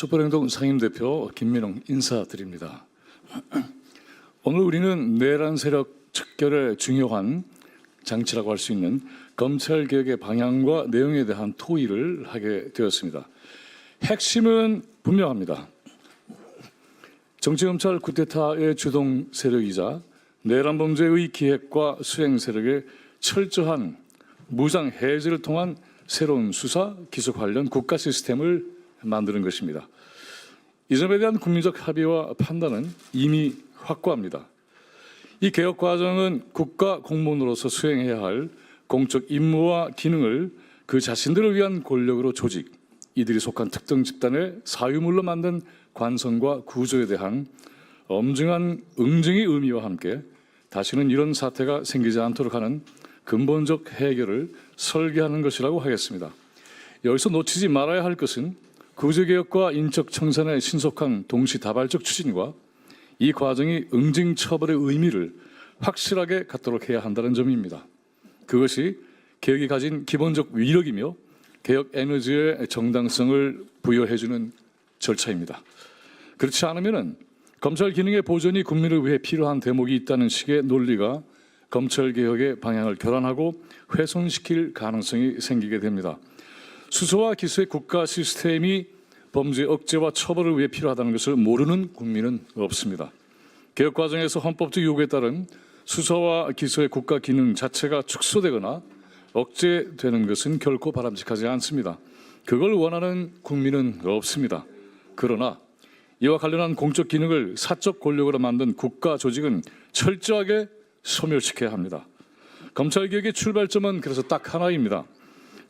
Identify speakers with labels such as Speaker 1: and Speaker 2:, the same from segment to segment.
Speaker 1: 촛불행동 상임대표 김민홍 인사드립니다. 오늘 우리는 내란 세력 척결에 중요한 장치라고 할 수 있는 검찰개혁의 방향과 내용에 대한 토의를 하게 되었습니다. 핵심은 분명합니다. 정치검찰 쿠데타의 주동 세력이자 내란 범죄의 기획과 수행 세력의 철저한 무장 해제를 통한 새로운 수사, 기소 관련 국가 시스템을 만드는 것입니다. 이 점에 대한 국민적 합의와 판단은 이미 확고합니다. 이 개혁 과정은 국가 공무원으로서 수행해야 할 공적 임무와 기능을 그 자신들을 위한 권력으로 조직, 이들이 속한 특정 집단의 사유물로 만든 관성과 구조에 대한 엄중한 응징의 의미와 함께 다시는 이런 사태가 생기지 않도록 하는 근본적 해결을 설계하는 것이라고 하겠습니다. 여기서 놓치지 말아야 할 것은 구제개혁과 인적 청산의 신속한 동시다발적 추진과 이 과정이 응징 처벌의 의미를 확실하게 갖도록 해야 한다는 점입니다. 그것이 개혁이 가진 기본적 위력이며 개혁 에너지의 정당성을 부여해주는 절차입니다. 그렇지 않으면 검찰 기능의 보존이 국민을 위해 필요한 대목이 있다는 식의 논리가 검찰개혁의 방향을 교란하고 훼손시킬 가능성이 생기게 됩니다. 수사와 기소의 국가 시스템이 범죄 억제와 처벌을 위해 필요하다는 것을 모르는 국민은 없습니다. 개혁 과정에서 헌법적 요구에 따른 수사와 기소의 국가 기능 자체가 축소되거나 억제되는 것은 결코 바람직하지 않습니다. 그걸 원하는 국민은 없습니다. 그러나 이와 관련한 공적 기능을 사적 권력으로 만든 국가 조직은 철저하게 소멸시켜야 합니다. 검찰개혁의 출발점은 그래서 딱 하나입니다.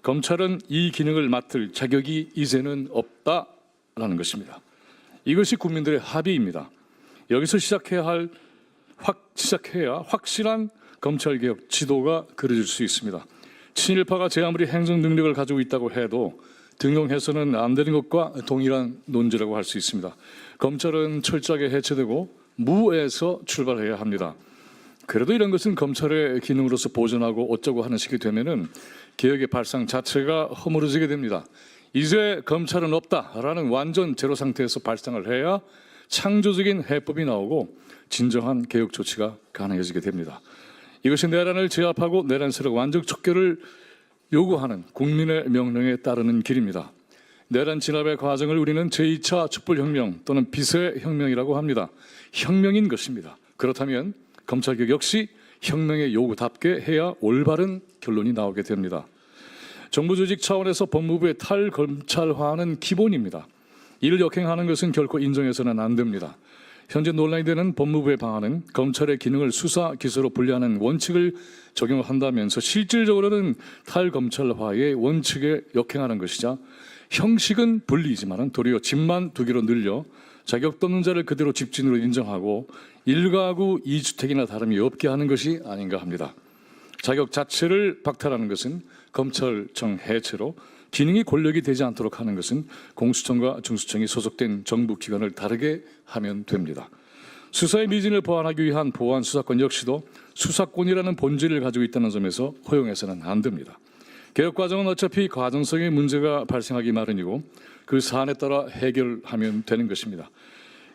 Speaker 1: 검찰은 이 기능을 맡을 자격이 이제는 없다라는 것입니다. 이것이 국민들의 합의입니다. 여기서 시작해야 확실한 검찰개혁 지도가 그려질 수 있습니다. 친일파가 제 아무리 행정 능력을 가지고 있다고 해도 등용해서는 안 되는 것과 동일한 논지라고 할 수 있습니다. 검찰은 철저하게 해체되고 무에서 출발해야 합니다. 그래도 이런 것은 검찰의 기능으로서 보존하고 어쩌고 하는 식이 되면은 개혁의 발상 자체가 허물어지게 됩니다. 이제 검찰은 없다라는 완전 제로 상태에서 발상을 해야 창조적인 해법이 나오고 진정한 개혁 조치가 가능해지게 됩니다. 이것이 내란을 제압하고 내란 세력 완전 척결을 요구하는 국민의 명령에 따르는 길입니다. 내란 진압의 과정을 우리는 제2차 촛불혁명 또는 비세혁명이라고 합니다. 혁명인 것입니다. 그렇다면 검찰개혁 역시 혁명의 요구답게 해야 올바른 결론이 나오게 됩니다. 정부 조직 차원에서 법무부의 탈검찰화는 기본입니다. 이를 역행하는 것은 결코 인정해서는 안 됩니다. 현재 논란이 되는 법무부의 방안은 검찰의 기능을 수사, 기소로 분리하는 원칙을 적용한다면서 실질적으로는 탈검찰화의 원칙에 역행하는 것이자 형식은 분리이지만 도리어 집만 두 개로 늘려 자격도 없는 자를 그대로 집진으로 인정하고 1가구 2주택이나 다름이 없게 하는 것이 아닌가 합니다. 자격 자체를 박탈하는 것은 검찰청 해체로 기능이 권력이 되지 않도록 하는 것은 공수처과 중수청이 소속된 정부 기관을 다르게 하면 됩니다. 수사의 미진을 보완하기 위한 보완 수사권 역시도 수사권이라는 본질을 가지고 있다는 점에서 허용해서는 안 됩니다. 개혁 과정은 어차피 과정성의 문제가 발생하기 마련이고 그 사안에 따라 해결하면 되는 것입니다.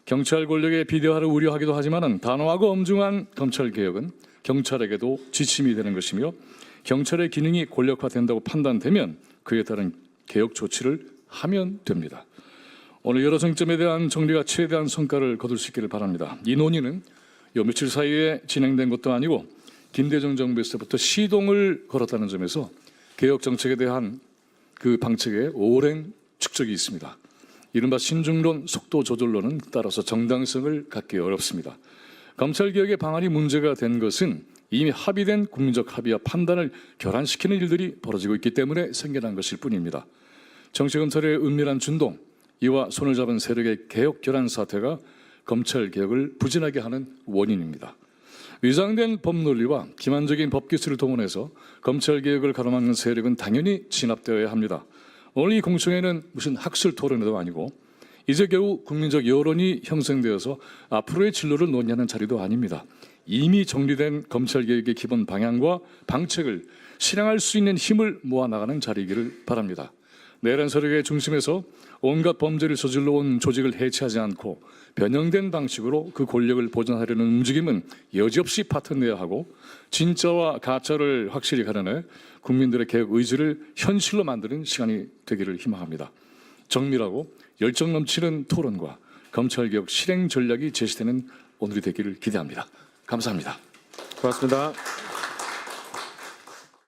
Speaker 1: 경찰 권력의 비대화를 우려하기도 하지만 단호하고 엄중한 검찰 개혁은 경찰에게도 지침이 되는 것이며 경찰의 기능이 권력화된다고 판단되면 그에 따른 개혁 조치를 하면 됩니다. 오늘 여러 쟁점에 대한 정리가 최대한 성과를 거둘 수 있기를 바랍니다. 이 논의는 요 며칠 사이에 진행된 것도 아니고 김대중 정부에서부터 시동을 걸었다는 점에서 개혁 정책에 대한 그 방책에 오랜 축적이 있습니다. 이른바 신중론, 속도 조절론은 따라서 정당성을 갖기 어렵습니다. 검찰개혁의 방안이 문제가 된 것은 이미 합의된 국민적 합의와 판단을 결란시키는 일들이 벌어지고 있기 때문에 생겨난 것일 뿐입니다. 정치검찰의 은밀한 준동, 이와 손을 잡은 세력의 개혁 결란 사태가 검찰개혁을 부진하게 하는 원인입니다. 위장된 법논리와 기만적인 법기술을 동원해서 검찰개혁을 가로막는 세력은 당연히 진압되어야 합니다. 오늘 이 공청회는 무슨 학술 토론회도 아니고 이제 겨우 국민적 여론이 형성되어서 앞으로의 진로를 논의하는 자리도 아닙니다. 이미 정리된 검찰개혁의 기본 방향과 방책을 실행할 수 있는 힘을 모아나가는 자리이기를 바랍니다. 내란 세력의 중심에서 온갖 범죄를 저질러 온 조직을 해체하지 않고 변형된 방식으로 그 권력을 보존하려는 움직임은 여지없이 파탄내야 하고 진짜와 가짜를 확실히 가려내 국민들의 개혁 의지를 현실로 만드는 시간이 되기를 희망합니다. 정밀하고 열정 넘치는 토론과 검찰개혁 실행 전략이 제시되는 오늘이 되기를 기대합니다. 감사합니다.
Speaker 2: 고맙습니다.